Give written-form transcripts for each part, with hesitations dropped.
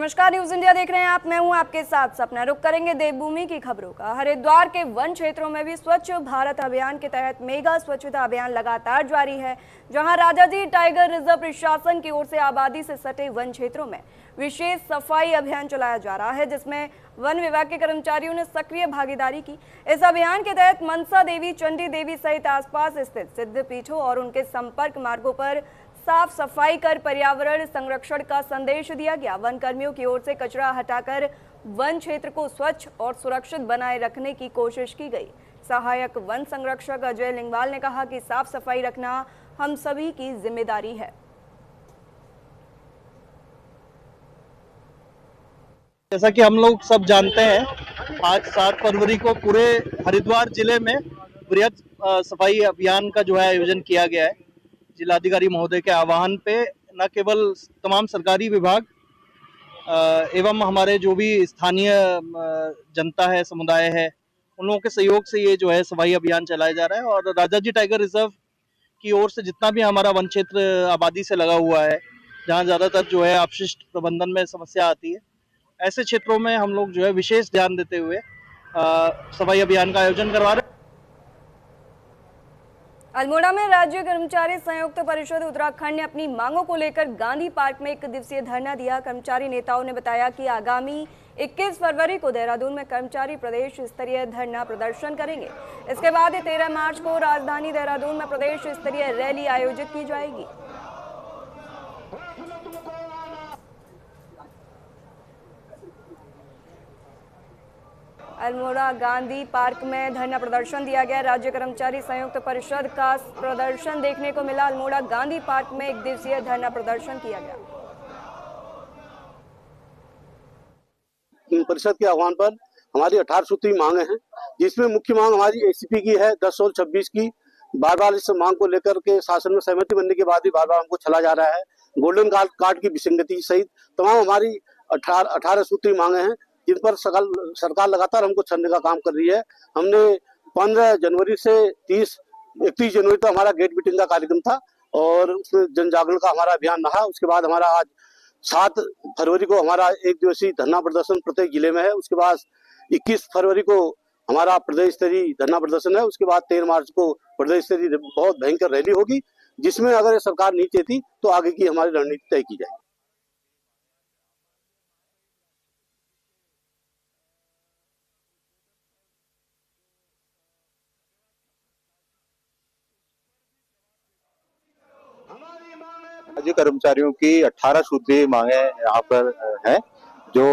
नमस्कार, news India देख रहे हैं आप। मैं हूं आपके साथ सपना। रुक करेंगे देवभूमि की खबरों का। हरिद्वार के वन क्षेत्रों में भी स्वच्छ भारत अभियान के तहत मेगा स्वच्छता अभियान लगातार जारी है, जहां राजाजी टाइगर रिजर्व प्रशासन की ओर से आबादी से सटे वन क्षेत्रों में विशेष सफाई अभियान चलाया जा रहा है, जिसमें वन विभाग के कर्मचारियों ने सक्रिय भागीदारी की। इस अभियान के तहत मनसा देवी, चंडी देवी सहित आसपास स्थित सिद्ध पीठों और उनके संपर्क मार्गों पर साफ सफाई कर पर्यावरण संरक्षण का संदेश दिया गया। वन कर्मियों की ओर से कचरा हटाकर वन क्षेत्र को स्वच्छ और सुरक्षित बनाए रखने की कोशिश की गई। सहायक वन संरक्षक अजय लिंगवाल ने कहा कि साफ सफाई रखना हम सभी की जिम्मेदारी है। जैसा कि हम लोग सब जानते हैं, आज 7 फरवरी को पूरे हरिद्वार जिले में बृहद सफाई अभियान का जो है आयोजन किया गया है। जिलाधिकारी महोदय के आह्वान पे न केवल तमाम सरकारी विभाग एवं हमारे जो भी स्थानीय जनता है, समुदाय है, उन लोगों के सहयोग से ये जो है सफाई अभियान चलाया जा रहा है। और राजाजी टाइगर रिजर्व की ओर से जितना भी हमारा वन क्षेत्र आबादी से लगा हुआ है, जहाँ ज़्यादातर जो है अपशिष्ट प्रबंधन में समस्या आती है, ऐसे क्षेत्रों में हम लोग जो है विशेष ध्यान देते हुए सफाई अभियान का आयोजन करवा रहे हैं। अल्मोड़ा में राज्य कर्मचारी संयुक्त परिषद उत्तराखंड ने अपनी मांगों को लेकर गांधी पार्क में 1 दिवसीय धरना दिया। कर्मचारी नेताओं ने बताया कि आगामी 21 फरवरी को देहरादून में कर्मचारी प्रदेश स्तरीय धरना प्रदर्शन करेंगे। इसके बाद 13 मार्च को राजधानी देहरादून में प्रदेश स्तरीय रैली आयोजित की जाएगी। अल्मोड़ा गांधी पार्क में धरना प्रदर्शन दिया गया। राज्य कर्मचारी संयुक्त परिषद का प्रदर्शन देखने को मिला। अल्मोड़ा गांधी पार्क में 1 दिवसीय धरना प्रदर्शन किया गया। परिषद के आह्वान पर हमारी 18 सूत्री मांगे हैं, जिसमें मुख्य मांग हमारी एसीपी की है 10/16/26 की। बार बार इस मांग को लेकर के शासन में सहमति बनने के बाद भी बार बार हमको चला जा रहा है। गोल्डन कार्ड की विसंगति सहित तमाम हमारी 18 सूत्री मांगे हैं, जिन पर सरकार लगातार हमको छलने का काम कर रही है। हमने 15 जनवरी से 31 जनवरी तक हमारा गेट मीटिंग का कार्यक्रम था और उसमें जन जागरण का हमारा अभियान रहा। उसके बाद हमारा आज 7 फरवरी को हमारा 1 दिवसीय धरना प्रदर्शन प्रत्येक जिले में है। उसके बाद 21 फरवरी को हमारा प्रदेश स्तरीय धरना प्रदर्शन है। उसके बाद 13 मार्च को प्रदेश स्तरीय बहुत भयंकर रैली होगी, जिसमें अगर सरकार नहीं चाहती तो आगे की हमारी रणनीति तय की जाएगी। राज्य कर्मचारियों की 18 सूत्रीय मांगे यहाँ पर हैं, जो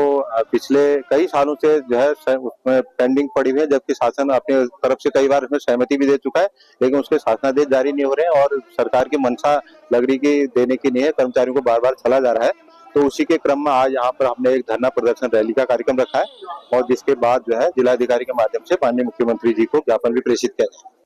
पिछले कई सालों से जो है उसमें पेंडिंग पड़ी हुई है, जबकि शासन अपनी तरफ से कई बार इसमें सहमति भी दे चुका है, लेकिन उसके शासनादेश जारी नहीं हो रहे हैं और सरकार की मंशा लग रही कि देने की नहीं है, कर्मचारियों को बार बार चला जा रहा है। तो उसी के क्रम में आज यहाँ पर हमने एक धरना प्रदर्शन रैली का कार्यक्रम रखा है और जिसके बाद जो है जिलाधिकारी के माध्यम से माननीय मुख्यमंत्री जी को ज्ञापन भी प्रेषित किया जाए।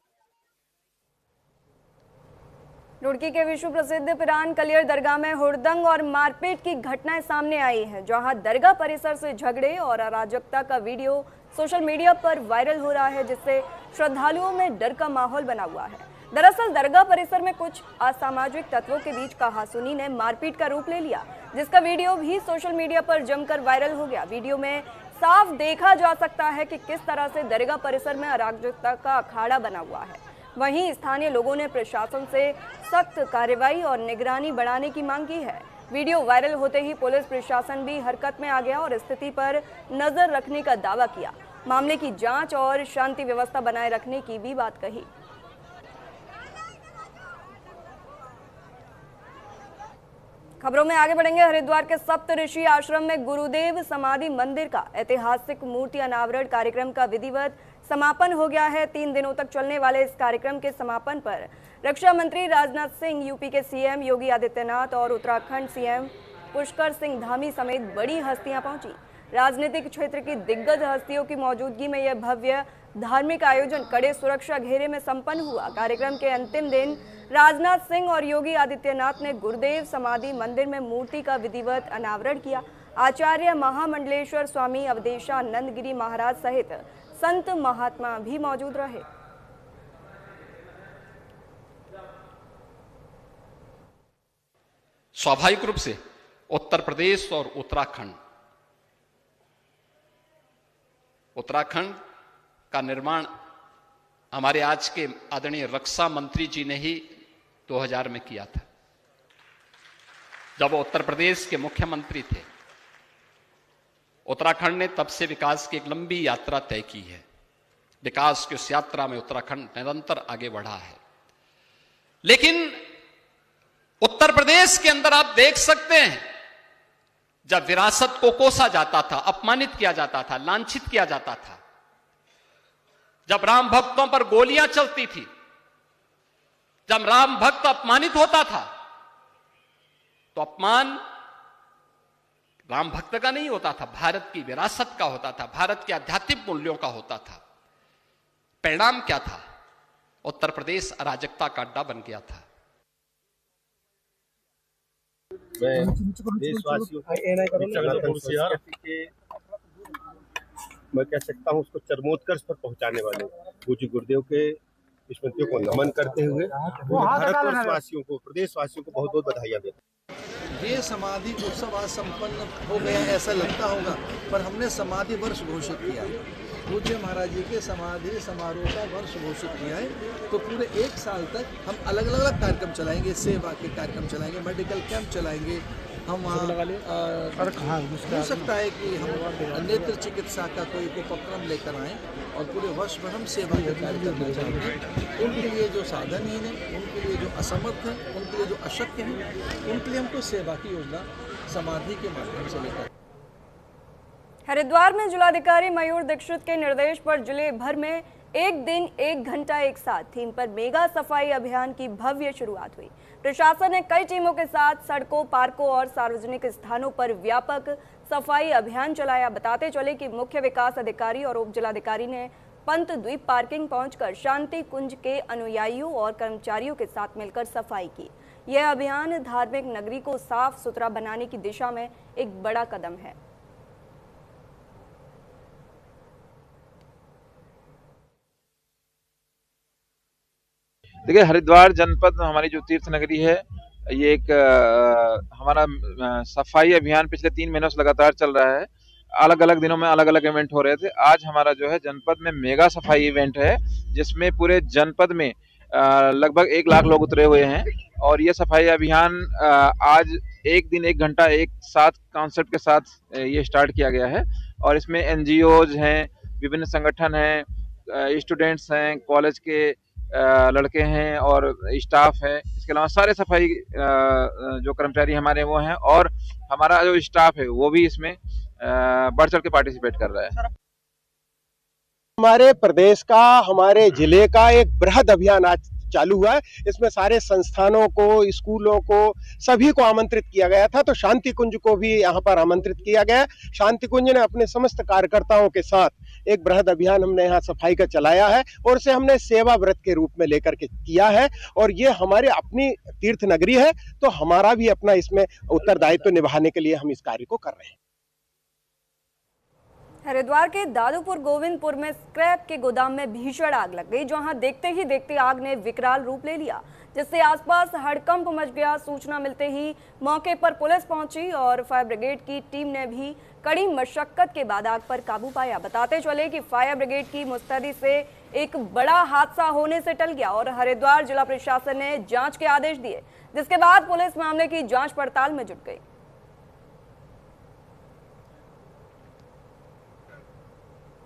रुड़की के विश्व प्रसिद्ध पिरान कलियर दरगाह में हुड़दंग और मारपीट की घटनाएं सामने आई हैं, जहां दरगाह परिसर से झगड़े और अराजकता का वीडियो सोशल मीडिया पर वायरल हो रहा है, जिससे श्रद्धालुओं में डर का माहौल बना हुआ है। दरअसल दरगाह परिसर में कुछ असामाजिक तत्वों के बीच कहासुनी ने मारपीट का रूप ले लिया, जिसका वीडियो भी सोशल मीडिया पर जमकर वायरल हो गया। वीडियो में साफ देखा जा सकता है कि किस तरह से दरगाह परिसर में अराजकता का अखाड़ा बना हुआ है। वहीं स्थानीय लोगों ने प्रशासन से सख्त कार्रवाई और निगरानी बढ़ाने की मांग की है। वीडियो वायरल होते ही पुलिस प्रशासन भी हरकत में आ गया और स्थिति पर नजर रखने का दावा किया। मामले की जांच और शांति व्यवस्था बनाए रखने की भी बात कही। खबरों में आगे बढ़ेंगे। हरिद्वार के सप्तऋषि आश्रम में गुरुदेव समाधि मंदिर का ऐतिहासिक मूर्ति अनावरण कार्यक्रम का विधिवत समापन हो गया है। 3 दिनों तक चलने वाले इस कार्यक्रम के समापन पर रक्षा मंत्री राजनाथ सिंह, यूपी के सीएम योगी आदित्यनाथ और उत्तराखंड सीएम पुष्कर सिंह धामी समेत बड़ी हस्तियां पहुंची। राजनीतिक क्षेत्र की दिग्गज हस्तियों की मौजूदगी में यह भव्य धार्मिक आयोजन कड़े सुरक्षा घेरे में संपन्न हुआ। कार्यक्रम के अंतिम दिन राजनाथ सिंह और योगी आदित्यनाथ ने गुरुदेव समाधि मंदिर में मूर्ति का विधिवत अनावरण किया। आचार्य महामंडलेश्वर स्वामी अवधेशानंद गिरी महाराज सहित संत महात्मा भी मौजूद रहे। स्वाभाविक रूप से उत्तर प्रदेश और उत्तराखंड उत्तराखंड का निर्माण हमारे आज के आदरणीय रक्षा मंत्री जी ने ही 2000 में किया था, जब वो उत्तर प्रदेश के मुख्यमंत्री थे। उत्तराखंड ने तब से विकास की एक लंबी यात्रा तय की है। विकास की उस यात्रा में उत्तराखंड निरंतर आगे बढ़ा है। लेकिन उत्तर प्रदेश के अंदर आप देख सकते हैं, जब विरासत को कोसा जाता था, अपमानित किया जाता था, लांछित किया जाता था, जब राम भक्तों पर गोलियां चलती थी, जब राम भक्त अपमानित होता था, तो अपमान राम भक्त का नहीं होता था, भारत की विरासत का होता था, भारत के आध्यात्मिक मूल्यों का होता था। परिणाम क्या था? उत्तर प्रदेश अराजकता का अड्डा बन गया था। मैं देशवासियों को सनातन संस्कृति के, मैं कह सकता हूं, उसको चरमोत्कर्ष पर पहुंचाने वाले पूज्य गुरुदेव के स्मृतियों को नमन करते हुए भारतवर्षवासियों को, प्रदेशवासियों को बहुत बहुत बधाइयां देता हूं। ये समाधि उत्सव आज संपन्न हो गया ऐसा लगता होगा, पर हमने समाधि वर्ष घोषित किया है। पूज्य महाराज जी के समाधि समारोह का वर्ष घोषित किया है। तो पूरे 1 साल तक हम अलग अलग कार्यक्रम चलाएंगे, सेवा के कार्यक्रम चलाएंगे, मेडिकल कैंप चलाएंगे। हम वहाँ हो सकता है कि हम नेत्र चिकित्सा का कोई उपक्रम लेकर आएँ और पूरे वर्ष भर हम सेवा के कार्य करना चाहेंगे। उनके लिए जो साधनहीन है, उनके लिए जो असमर्थ है, उनके लिए जो अशक्य है, उनके लिए हमको सेवा की योजना समाधि के माध्यम से लेकर। हरिद्वार में जिलाधिकारी मयूर दीक्षित के निर्देश पर जिले भर में एक दिन 1 घंटा एक साथ थीम पर मेगा सफाई अभियान की भव्य शुरुआत हुई। प्रशासन ने कई टीमों के साथ सड़कों, पार्कों और सार्वजनिक स्थानों पर व्यापक सफाई अभियान चलाया। बताते चले कि मुख्य विकास अधिकारी और उप जिलाधिकारी ने पंत द्वीप पार्किंग पहुंचकर शांति कुंज के अनुयायियों और कर्मचारियों के साथ मिलकर सफाई की। यह अभियान धार्मिक नगरी को साफ सुथरा बनाने की दिशा में एक बड़ा कदम है। देखिए, हरिद्वार जनपद हमारी जो तीर्थ नगरी है, ये एक हमारा सफाई अभियान पिछले 3 महीनों से लगातार चल रहा है। अलग अलग दिनों में अलग अलग इवेंट हो रहे थे। आज हमारा जो है जनपद में मेगा सफाई इवेंट है, जिसमें पूरे जनपद में लगभग 1 लाख लोग उतरे हुए हैं। और ये सफाई अभियान आज एक दिन 1 घंटा एक साथ कॉन्सेप्ट के साथ ये स्टार्ट किया गया है। और इसमें एनजीओज हैं, विभिन्न संगठन हैं, स्टूडेंट्स हैं, कॉलेज के लड़के हैं और स्टाफ है। इसके अलावा सारे सफाई जो कर्मचारी हमारे वो हैं, और हमारा जो स्टाफ है वो भी इसमें बढ़ चढ़ के पार्टिसिपेट कर रहा है। हमारे प्रदेश का, हमारे जिले का एक बृहद अभियान आज चालू हुआ है। इसमें सारे संस्थानों को, स्कूलों को, सभी को आमंत्रित किया गया था। तो शांति कुंज को भी यहाँ पर आमंत्रित किया गया। शांति कुंज ने अपने समस्त कार्यकर्ताओं के साथ एक बृहद अभियान हमने यहाँ सफाई का चलाया है, और उसे हमने सेवा व्रत के रूप में लेकर के किया है। और ये हमारे अपनी तीर्थ नगरी है, तो हमारा भी अपना इसमें उत्तरदायित्व निभाने के लिए हम इस कार्य को कर रहे हैं। हरिद्वार के दादूपुर गोविंदपुर में स्क्रैप के गोदाम में भीषण आग लग गई, जहां देखते ही देखते आग ने विकराल रूप ले लिया, जिससे आसपास हड़कंप मच गया। सूचना मिलते ही मौके पर पुलिस पहुंची और फायर ब्रिगेड की टीम ने भी कड़ी मशक्कत के बाद आग पर काबू पाया। बताते चले कि फायर ब्रिगेड की मुस्तैदी से एक बड़ा हादसा होने से टल गया और हरिद्वार जिला प्रशासन ने जांच के आदेश दिए, जिसके बाद पुलिस मामले की जांच पड़ताल में जुट गई।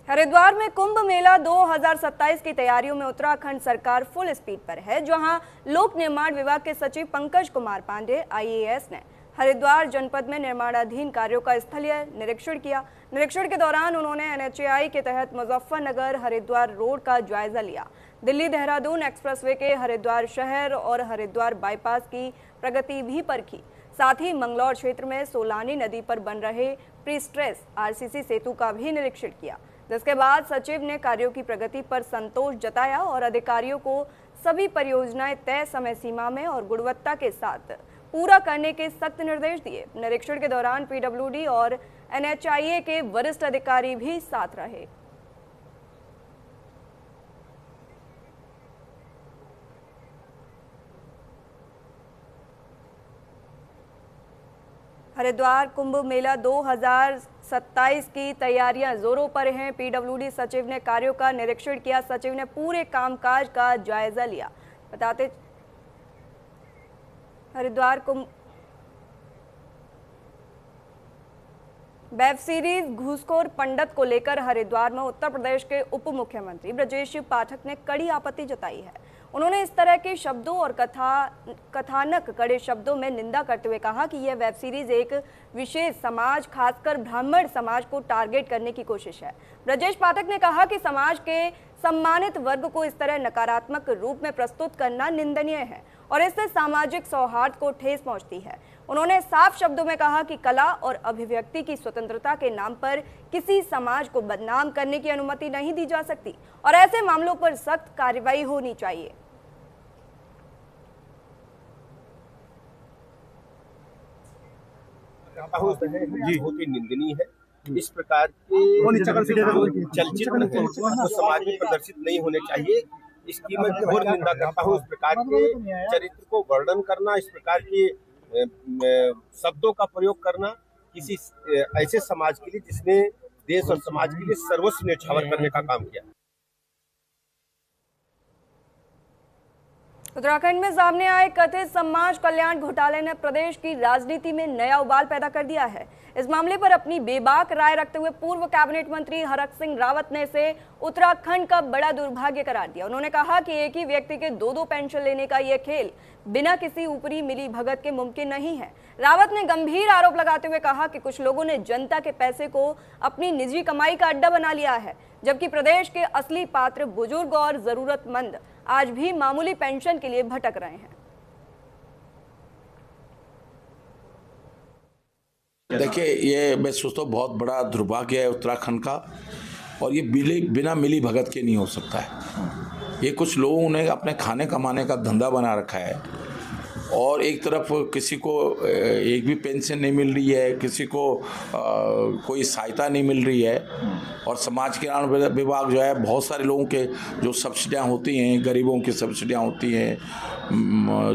हरिद्वार में कुंभ मेला 2027 की तैयारियों में उत्तराखंड सरकार फुल स्पीड पर है, जहां लोक निर्माण विभाग के सचिव पंकज कुमार पांडे IAS ने हरिद्वार जनपद में निर्माणाधीन कार्यों का स्थलीय निरीक्षण किया। निरीक्षण के दौरान उन्होंने NHAI के तहत मुजफ्फरनगर हरिद्वार रोड का जायजा लिया। दिल्ली देहरादून एक्सप्रेसवे के हरिद्वार शहर और हरिद्वार बाईपास की प्रगति भी परखी। साथ ही मंगलौर क्षेत्र में सोलानी नदी पर बन रहे प्री स्ट्रेस RCC सेतु का भी निरीक्षण किया, जिसके बाद सचिव ने कार्यों की प्रगति पर संतोष जताया और अधिकारियों को सभी परियोजनाएं तय समय सीमा में और गुणवत्ता के साथ पूरा करने के सख्त निर्देश दिए। निरीक्षण के दौरान PWD और NHAI के वरिष्ठ अधिकारी भी साथ रहे। हरिद्वार कुंभ मेला 2027 27 की तैयारियां जोरों पर हैं। पीडब्ल्यूडी सचिव ने कार्यों का निरीक्षण किया। सचिव ने पूरे कामकाज का जायजा लिया। बताते हरिद्वार को वेब सीरीज घूसखोर पंडित को लेकर हरिद्वार में उत्तर प्रदेश के उप मुख्यमंत्री ब्रजेश पाठक ने कड़ी आपत्ति जताई है। उन्होंने इस तरह के शब्दों और कथानक कड़े शब्दों में निंदा करते हुए कहा कि यह वेब सीरीज एक विशेष समाज, खासकर ब्राह्मण समाज को टारगेट करने की कोशिश है। ब्रजेश पाठक ने कहा कि समाज के सम्मानित वर्ग को इस तरह नकारात्मक रूप में प्रस्तुत करना निंदनीय है और इससे सामाजिक सौहार्द को ठेस पहुंचती है। उन्होंने साफ शब्दों में कहा कि कला और अभिव्यक्ति की स्वतंत्रता के नाम पर किसी समाज को बदनाम करने की अनुमति नहीं दी जा सकती और ऐसे मामलों पर सख्त कार्रवाई होनी चाहिए। बहुत ही निंदनीय है। इस प्रकार के चलचित्र तो समाज में प्रदर्शित नहीं होने चाहिए। इसकी मैं घोर निंदा करता हूँ। इस प्रकार के चरित्र को वर्णन करना, इस प्रकार के शब्दों का प्रयोग करना किसी ऐसे समाज के लिए जिसने देश और समाज के लिए सर्वस्व न्यौछावर करने का काम किया। उत्तराखंड में सामने आए कथित समाज कल्याण घोटाले ने प्रदेश की राजनीति में नया उबाल पैदा कर दिया है। इस मामले पर अपनी बेबाक राय रखते हुए पूर्व कैबिनेट मंत्री हरक सिंह रावत ने इसे उत्तराखंड का बड़ा दुर्भाग्य करार दिया। उन्होंने कहा कि एक ही व्यक्ति के दो पेंशन लेने का यह खेल बिना किसी ऊपरी मिली भगत के मुमकिन नहीं है। रावत ने गंभीर आरोप लगाते हुए कहा कि कुछ लोगों ने जनता के पैसे को अपनी निजी कमाई का अड्डा बना लिया है, जबकि प्रदेश के असली पात्र बुजुर्ग और जरूरतमंद आज भी मामूली पेंशन के लिए भटक रहे हैं। देखिए, ये मैं सोचता हूँ बहुत बड़ा दुर्भाग्य है उत्तराखंड का, और ये बिना मिली भगत के नहीं हो सकता है। ये कुछ लोगों ने अपने खाने कमाने का धंधा बना रखा है और एक तरफ किसी को एक भी पेंशन नहीं मिल रही है, किसी को कोई सहायता नहीं मिल रही है, और समाज कल्याण विभाग जो है बहुत सारे लोगों के जो सब्सिडियां होती हैं, गरीबों की सब्सिडियां होती हैं,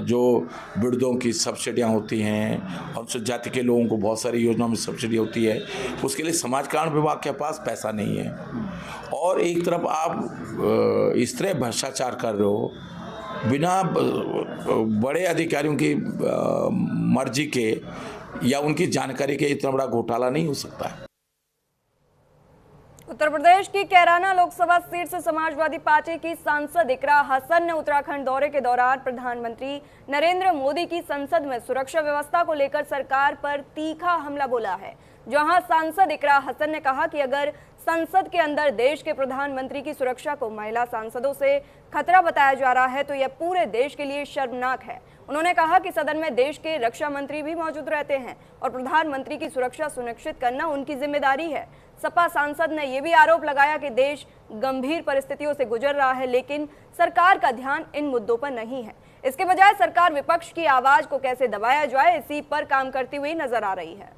जो वृद्धों की सब्सिडियां होती हैं, अनुसूचित जाति के लोगों को बहुत सारी योजनाओं में सब्सिडी होती है, उसके लिए समाज कल्याण विभाग के पास पैसा नहीं है। और एक तरफ आप इस तरह भ्रष्टाचार कर रहे हो, बिना बड़े अधिकारियों की मर्जी के या उनकी जानकारी के इतना बड़ा घोटाला नहीं हो सकता है। उत्तर प्रदेश की कैराना लोकसभा सीट से समाजवादी पार्टी की सांसद इकरा हसन ने उत्तराखंड दौरे के दौरान प्रधानमंत्री नरेंद्र मोदी की संसद में सुरक्षा व्यवस्था को लेकर सरकार पर तीखा हमला बोला है। जहां सांसद इकरा हसन ने कहा कि अगर संसद के अंदर देश के प्रधानमंत्री की सुरक्षा को महिला सांसदों से खतरा बताया जा रहा है तो यह पूरे देश के लिए शर्मनाक है। उन्होंने कहा कि सदन में देश के रक्षा मंत्री भी मौजूद रहते हैं और प्रधानमंत्री की सुरक्षा सुनिश्चित करना उनकी जिम्मेदारी है। सपा सांसद ने यह भी आरोप लगाया कि देश गंभीर परिस्थितियों से गुजर रहा है, लेकिन सरकार का ध्यान इन मुद्दों पर नहीं है। इसके बजाय सरकार विपक्ष की आवाज को कैसे दबाया जाए, इसी पर काम करती हुई नजर आ रही है।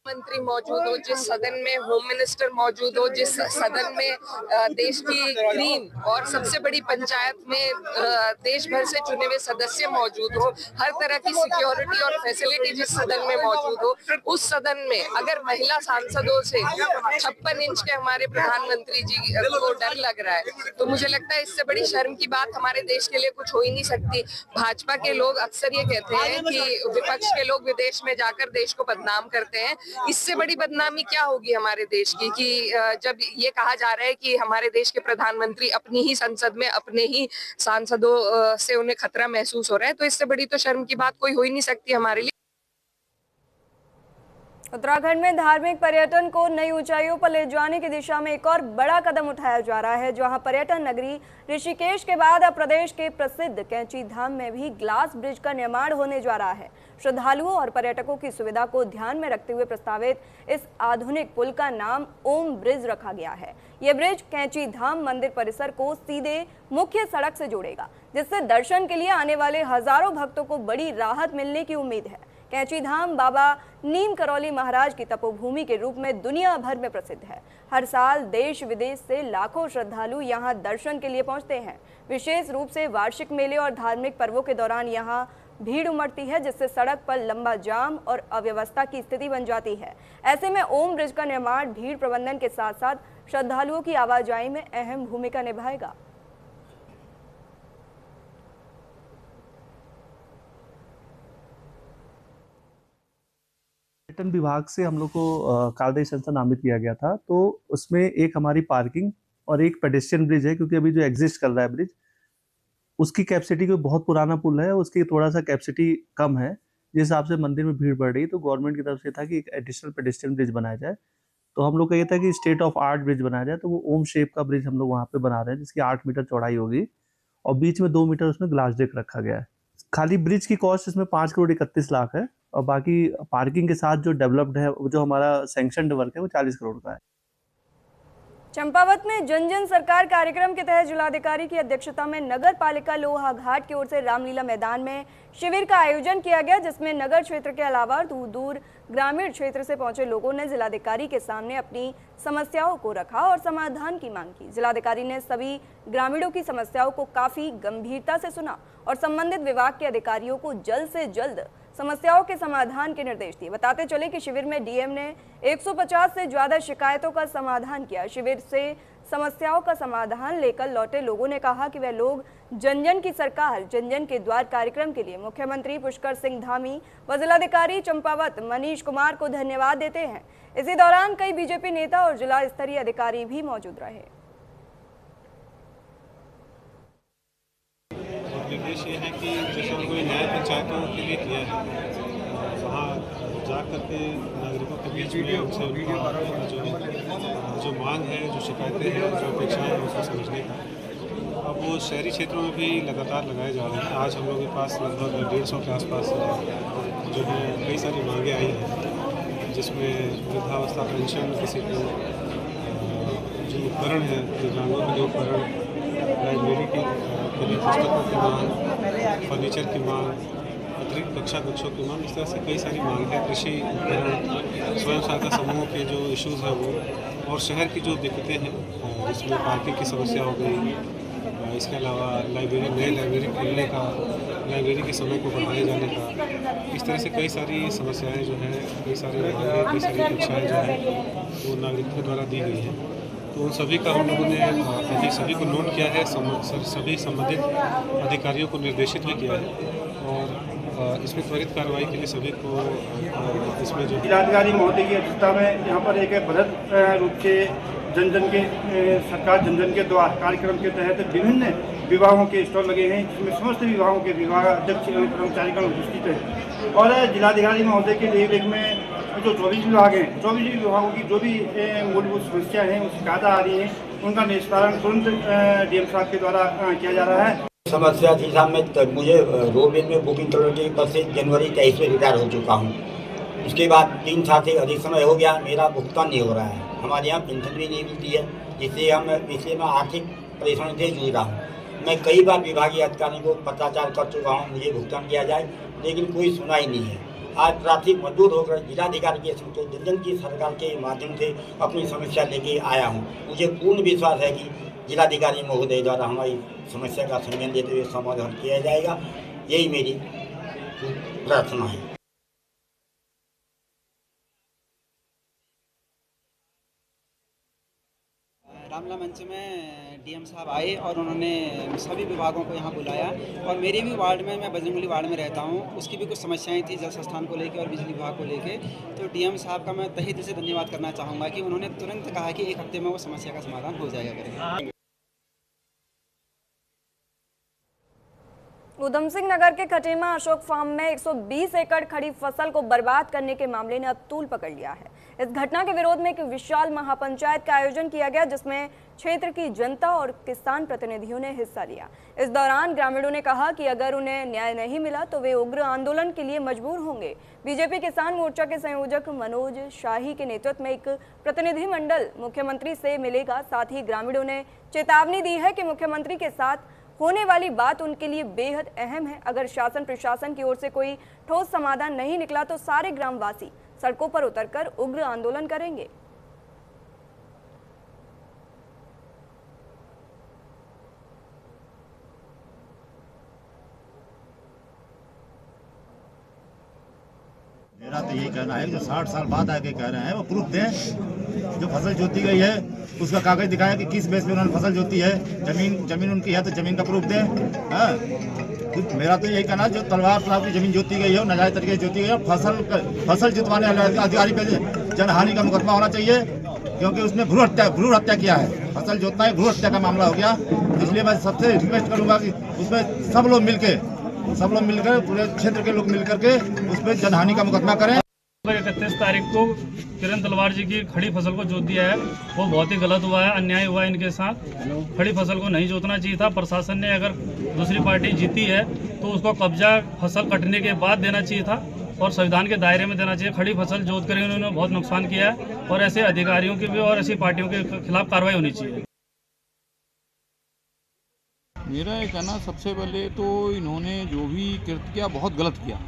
मंत्री मौजूद हो, जिस सदन में होम मिनिस्टर मौजूद हो, जिस सदन में देश की ग्रीन और सबसे बड़ी पंचायत में देश भर से चुने हुए सदस्य मौजूद हो, हर तरह की सिक्योरिटी और फैसिलिटी जिस सदन में मौजूद हो, उस सदन में अगर महिला सांसदों से 56 इंच के हमारे प्रधानमंत्री जी को डर लग रहा है तो मुझे लगता है इससे बड़ी शर्म की बात हमारे देश के लिए कुछ हो ही नहीं सकती। भाजपा के लोग अक्सर ये कहते हैं कि विपक्ष के लोग विदेश में जाकर देश को बदनाम करते हैं। इससे बड़ी बदनामी क्या होगी हमारे देश की कि जब ये कहा जा रहा है कि हमारे देश के प्रधानमंत्री अपनी ही संसद में अपने ही सांसदों से उन्हें खतरा महसूस हो रहा है, तो इससे बड़ी तो शर्म की बात कोई हो ही नहीं सकती हमारे लिए। उत्तराखंड में धार्मिक पर्यटन को नई ऊंचाइयों पर ले जाने की दिशा में एक और बड़ा कदम उठाया जा रहा है, जहां पर्यटन नगरी ऋषिकेश के बाद अब प्रदेश के प्रसिद्ध कैंची धाम में भी ग्लास ब्रिज का निर्माण होने जा रहा है। श्रद्धालुओं और पर्यटकों की सुविधा को ध्यान में रखते हुए प्रस्तावित इस आधुनिक पुल का नाम ओम ब्रिज रखा गया है। यह ब्रिज कैंची धाम मंदिर परिसर को सीधे मुख्य सड़क से जोड़ेगा, जिससे दर्शन के लिए आने वाले हजारों भक्तों को बड़ी राहत मिलने की उम्मीद है। कैंची धाम बाबा नीम करौली महाराज की तपोभूमि के रूप में दुनिया भर में प्रसिद्ध है। हर साल देश विदेश से लाखों श्रद्धालु यहां दर्शन के लिए पहुंचते हैं। विशेष रूप से वार्षिक मेले और धार्मिक पर्वों के दौरान यहां भीड़ उमड़ती है, जिससे सड़क पर लंबा जाम और अव्यवस्था की स्थिति बन जाती है। ऐसे में ओम ब्रिज का निर्माण भीड़ प्रबंधन के साथ साथ श्रद्धालुओं की आवाजाही में अहम भूमिका निभाएगा। पर्यटन विभाग से हम लोग को कार्यदायी संस्था नामित किया गया था, तो उसमें एक हमारी पार्किंग और एक पेडेस्ट्रियन ब्रिज है, क्योंकि अभी जो एग्जिस्ट कर रहा है ब्रिज, उसकी कैपेसिटी कोई बहुत पुराना पुल है, उसकी थोड़ा सा कैपेसिटी कम है, जिस हिसाब से मंदिर में भीड़ बढ़ रही है। तो गवर्नमेंट की तरफ से था कि एक एडिशनल पेडेस्ट्रियन ब्रिज बनाया जाए। तो हम लोग का ये था कि स्टेट ऑफ आर्ट ब्रिज बनाया जाए, तो वो ओम शेप का ब्रिज हम लोग वहाँ पे बना रहे हैं, जिसकी 8 मीटर चौड़ाई होगी और बीच में 2 मीटर उसमें ग्लास डेक रखा गया है। खाली ब्रिज की कॉस्ट इसमें 5 करोड़ 31 लाख है और बाकी पार्किंग के साथ जो डेवलप्ड है, जो हमारा सैंक्शनड वर्क है, वो 40 करोड़ का है। चंपावत में जन जन सरकार कार्यक्रम के तहत जिलाधिकारी की अध्यक्षता में नगर पालिका लोहा घाट की ओर से रामलीला मैदान में शिविर का आयोजन किया गया, जिसमें नगर क्षेत्र के अलावा दूर दूर ग्रामीण क्षेत्र से पहुंचे लोगों ने जिलाधिकारी के सामने अपनी समस्याओं को रखा और समाधान की मांग की। जिलाधिकारी ने सभी ग्रामीणों की समस्याओं को काफी गंभीरता से सुना और संबंधित विभाग के अधिकारियों को जल्द से जल्द समस्याओं के समाधान के निर्देश दिए। बताते चले कि शिविर में डीएम ने 150 से ज्यादा शिकायतों का समाधान किया। शिविर से समस्याओं का समाधान लेकर लौटे लोगों ने कहा कि वे लोग जन जन की सरकार जन जन के द्वार कार्यक्रम के लिए मुख्यमंत्री पुष्कर सिंह धामी व जिलाधिकारी चंपावत मनीष कुमार को धन्यवाद देते हैं। इसी दौरान कई बीजेपी नेता और जिला स्तरीय अधिकारी भी मौजूद रहे। निर्देश ये है कि जैसे हम कोई न्याय पंचायतों के लिए किया है, वहाँ जा करके नागरिकों के बीच में उनसे जो मांग है, जो शिकायतें हैं, जो अपेक्षाएं हैं, उसको समझने का। अब वो शहरी क्षेत्रों में भी लगातार लगाए जा रहे हैं। आज हम लोगों के पास लगभग 150 के आसपास जो है कई सारी मांगें आई हैं, जिसमें वृद्धावस्था पेंशन, किसी को जो उपकरण है, दिव्यांगों के लिए उपकरण, लाइब्रेरी के लिए पुस्तकों की मांग, फर्नीचर की मांग, अतिरिक्त कक्षा कक्षों की मांग, इस तरह से कई सारी मांग है। कृषि उपकरण, स्वयं सहायता समूहों के जो इश्यूज़ हैं वो, और शहर की जो दिक्कतें हैं, इसमें पार्किंग की समस्या हो गई, इसके अलावा लाइब्रेरी, नए लाइब्रेरी खोलने का, लाइब्रेरी के समय को बढ़ाए जाने का, इस तरह से कई सारी समस्याएं जो हैं, कई सारी मांगें, कई सारी कक्षाएँ जो हैं वो नागरिकों द्वारा दी गई हैं। तो उन सभी का हम लोगों ने सभी को नोट किया है, सभी संबंधित अधिकारियों को निर्देशित भी किया है और इसमें त्वरित कार्रवाई के लिए सभी को इसमें जो जिलाधिकारी महोदय की अध्यक्षता में यहाँ पर एक बृहद रूप से जन जन के सरकार जन जन के द्वार कार्यक्रम के तहत विभिन्न विभागों के स्टॉल लगे हैं, जिसमें समस्त विभागों के विभाग अध्यक्ष एवं कर्मचारीगण उपस्थित है और जिलाधिकारी महोदय के देख में जो 24 विभाग हैं, 24 विभागों की जो भी मूलभूत समस्या है, शिकायत आ रही है, उनका निस्तारण तुरंत डीएम साहब के द्वारा किया जा रहा है। समस्या थी साहब, मैं मुझे रोडवेज में बुकिंग क्लर्क पद से जनवरी 23 में रिटायर हो चुका हूँ। उसके बाद 3 साल से अधिक समय हो गया, मेरा भुगतान नहीं हो रहा है। हमारे यहाँ पेंशन भी नहीं मिलती है, जिससे मैं आर्थिक परेशानी से जूझ रहा हूँ। मैं कई बार विभागीय अधिकारी को पत्राचार कर चुका हूँ, मुझे भुगतान किया जाए, लेकिन कोई सुनाई नहीं है। आज ट्रैफिक मजदूर होकर जिलाधिकारी के जन जन की सरकार के माध्यम से अपनी समस्या लेके आया हूँ। मुझे पूर्ण विश्वास है कि जिलाधिकारी महोदय द्वारा हमारी समस्या का संज्ञान लेते हुए समाधान किया जाएगा, यही मेरी प्रार्थना है। रामला मंच में डीएम साहब आए और उन्होंने सभी विभागों को यहाँ बुलाया और मेरे भी वार्ड में, मैं बजरंगबली वार्ड में रहता हूँ, उसकी भी कुछ समस्याएं थी जल संस्थान को लेकर और बिजली विभाग को लेकर। तो डीएम साहब का मैं तहे दिल से धन्यवाद करना चाहूँगा कि उन्होंने तुरंत कहा कि 1 हफ्ते में वो समस्या का समाधान हो जाएगा करेगा। उधम सिंह नगर के खटेमा अशोक फार्म में 120 एकड़ खड़ी फसल को बर्बाद करने के मामले ने अब तूल पकड़ लिया है। इस घटना के विरोध में एक विशाल महापंचायत का आयोजन किया गया, जिसमें क्षेत्र की जनता और किसान प्रतिनिधियों ने हिस्सा लिया। इस दौरान ग्रामीणों ने कहा कि अगर उन्हें न्याय नहीं मिला तो वे उग्र आंदोलन के लिए मजबूर होंगे। बीजेपी किसान मोर्चा के संयोजक मनोज शाही के नेतृत्व में एक प्रतिनिधिमंडल मुख्यमंत्री से मिलेगा। साथ ही ग्रामीणों ने चेतावनी दी है कि मुख्यमंत्री के साथ होने वाली बात उनके लिए बेहद अहम है। अगर शासन प्रशासन की ओर से कोई ठोस समाधान नहीं निकला तो सारे ग्रामवासी सड़कों पर उतरकर उग्र आंदोलन करेंगे। तो यही कहना है जो 60 साल बाद आके कह रहे हैं वो प्रूफ दें। जो फसल जोती गई है उसका कागज दिखाया कि किस बेस पे उन्होंने फसल जोती है, जमीन उनकी है तो जमीन का प्रूफ दें। हाँ, मेरा तो यही कहना है जो तलवार साहब की जमीन जोती गई है नाजायज तरीके से जोती गई है, फसल जितवाने वाले अधिकारी पे जनहानि का मुकदमा होना चाहिए, क्योंकि उसने भ्रूण हत्या किया है। फसल जोतना है भ्रूण हत्या का मामला हो गया। इसलिए मैं सबसे रिक्वेस्ट करूंगा कि उसमें सब लोग मिलकर पूरे क्षेत्र के लोग मिलकर के उस पर जनहानि का मुकदमा करें। 31 तारीख को किरण तलवार जी की खड़ी फसल को जोत दिया है, वो बहुत ही गलत हुआ है, अन्याय हुआ है इनके साथ। खड़ी फसल को नहीं जोतना चाहिए था। प्रशासन ने अगर दूसरी पार्टी जीती है तो उसको कब्जा फसल कटने के बाद देना चाहिए था और संविधान के दायरे में देना चाहिए। खड़ी फसल जोत कर उन्होंने बहुत नुकसान किया है और ऐसे अधिकारियों की भी और ऐसी पार्टियों के खिलाफ कार्रवाई होनी चाहिए। मेरा ये कहना, सबसे पहले तो इन्होंने जो भी कृत्य किया बहुत गलत किया,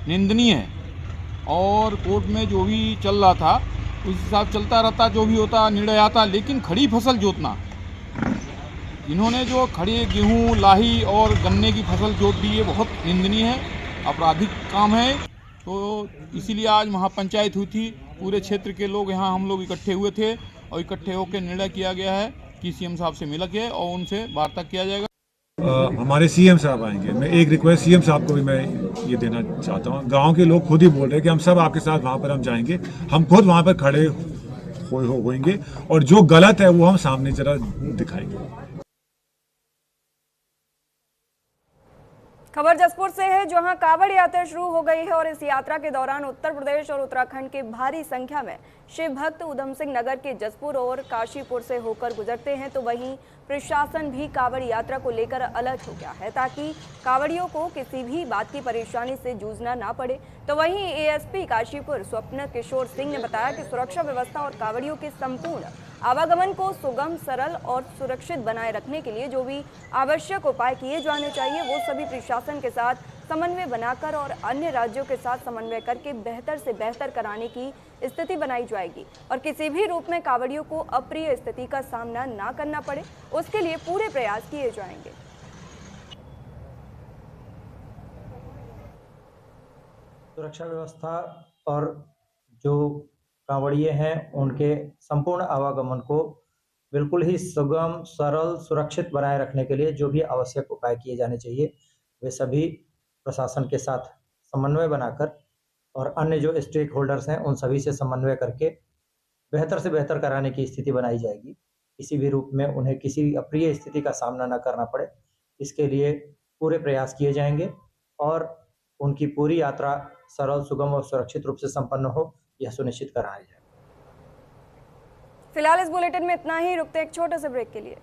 निंदनीय है। और कोर्ट में जो भी चल रहा था उस हिसाब चलता रहता, जो भी होता निर्णय आता, लेकिन खड़ी फसल जोतना, इन्होंने जो खड़ी गेहूं, लाही और गन्ने की फसल जोत दी है बहुत निंदनीय है, आपराधिक काम है। तो इसीलिए आज महापंचायत हुई थी, पूरे क्षेत्र के लोग यहाँ हम लोग इकट्ठे हुए थे और इकट्ठे होकर निर्णय किया गया है कि सीएम साहब से मिल के और उनसे वार्ता किया जाएगा। हमारे सीएम साहब आएंगे। मैं एक रिक्वेस्ट सीएम साहब को भी मैं ये देना चाहता हूँ। गांव के लोग खुद ही बोल रहे हैं कि हम सब आपके साथ वहाँ पर हम जाएंगे, हम खुद वहाँ पर खड़े होंगे और जो गलत है वो हम सामने जरा दिखाएंगे। खबर जसपुर से है, जहां कांवड़ यात्रा शुरू हो गई है और इस यात्रा के दौरान उत्तर प्रदेश और उत्तराखंड के भारी संख्या में शिव भक्त उधम सिंह नगर के जसपुर और काशीपुर से होकर गुजरते हैं। तो वहीं प्रशासन भी कांवड़ यात्रा को लेकर अलर्ट हो गया है ताकि कांवड़ियों को किसी भी बात की परेशानी से जूझना ना पड़े। तो वहीं एएसपी काशीपुर स्वप्न किशोर सिंह ने बताया कि सुरक्षा व्यवस्था और कांवड़ियों के संपूर्ण आवागमन को सुगम, सरल और सुरक्षित बनाए रखने के लिए जो भी आवश्यक उपाय किए जाने चाहिए वो सभी प्रशासन के साथ समन्वय बनाकर और अन्य राज्यों के साथ समन्वय करके बेहतर से बेहतर कराने की स्थिति बनाई जाएगी और किसी भी रूप में कांवड़ियों को अप्रिय स्थिति का सामना ना करना पड़े, उसके लिए पूरे प्रयास किए जाएंगे। सुरक्षा व्यवस्था और जो कांवड़िए हैं उनके संपूर्ण आवागमन को बिल्कुल ही सुगम, सरल, सुरक्षित बनाए रखने के लिए जो भी आवश्यक उपाय किए जाने चाहिए वे सभी प्रशासन के साथ समन्वय बनाकर और अन्य जो स्टेक होल्डर्स हैं उन सभी से समन्वय करके बेहतर से बेहतर कराने की स्थिति बनाई जाएगी। किसी भी रूप में उन्हें किसी अप्रिय स्थिति का सामना न करना पड़े, इसके लिए पूरे प्रयास किए जाएंगे और उनकी पूरी यात्रा सरल, सुगम और सुरक्षित रूप से संपन्न हो, यह सुनिश्चित कराया जाए। फिलहाल इस बुलेटिन में इतना ही, रुकते एक छोटे से ब्रेक के लिए।